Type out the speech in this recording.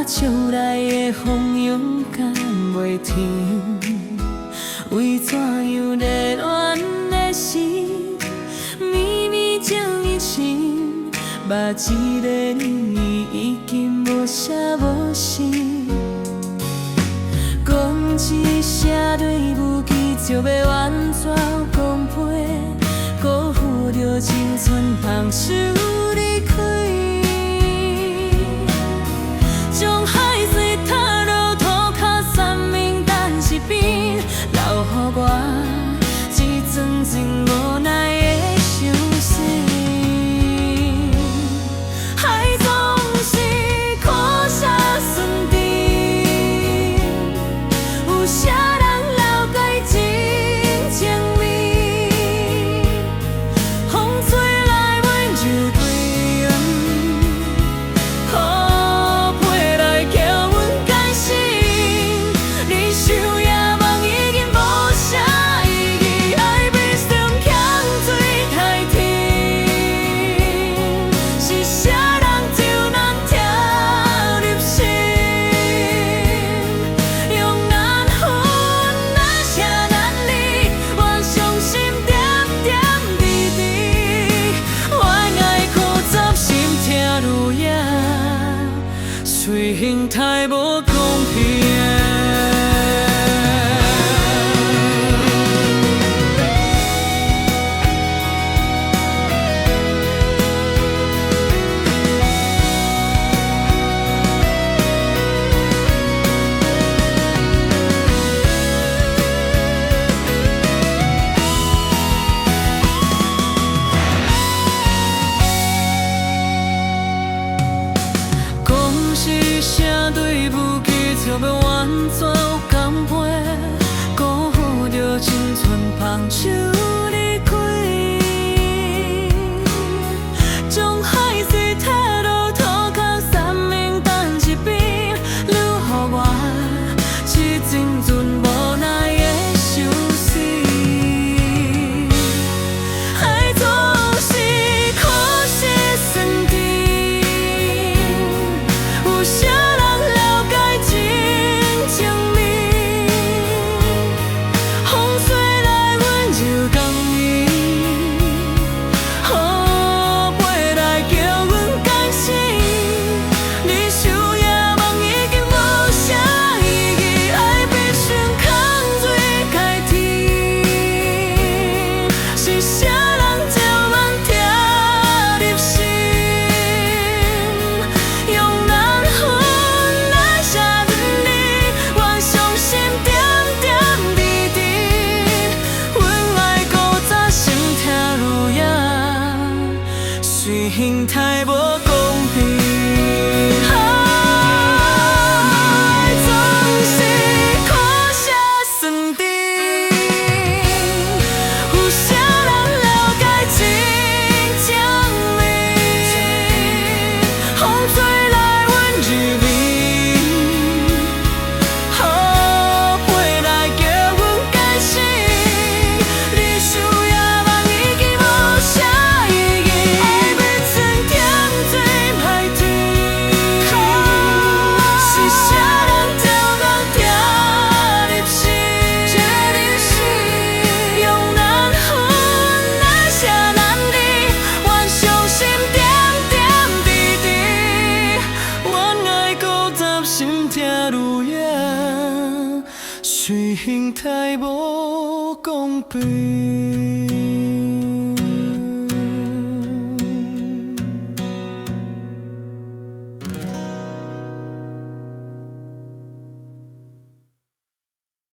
招来的风勇敢袂停，为怎样热恋的心，绵绵情意深，目一个你已经无声无息，讲一声对不起就要完全讲陪，辜负着青春放手离开。将海水踏落涂骹，三明等一边，留予我一桩真无奈的伤心。海总是看啥顺甜，有啥人了解真情味？风吹来温柔对岸。随形态无公平。一声对不起，就要完全有甘陪，辜负着青春放手离开。将海水踏落涂骹，三明等一边，留予我一阵阵无奈的伤心。爱总是可惜酸甜。有啥人了解真情味？风吹来温柔共伊，雨飞来叫阮感性。你守夜梦已经无啥意义，爱必须空水开天。是啥人将阮疼入心？用咱形态无公平，爱总是看啥酸甜，有啥人了解真情味？风吹来温柔面，雨飞来叫阮感性。你守夜梦已经无啥意义。随形态无公平。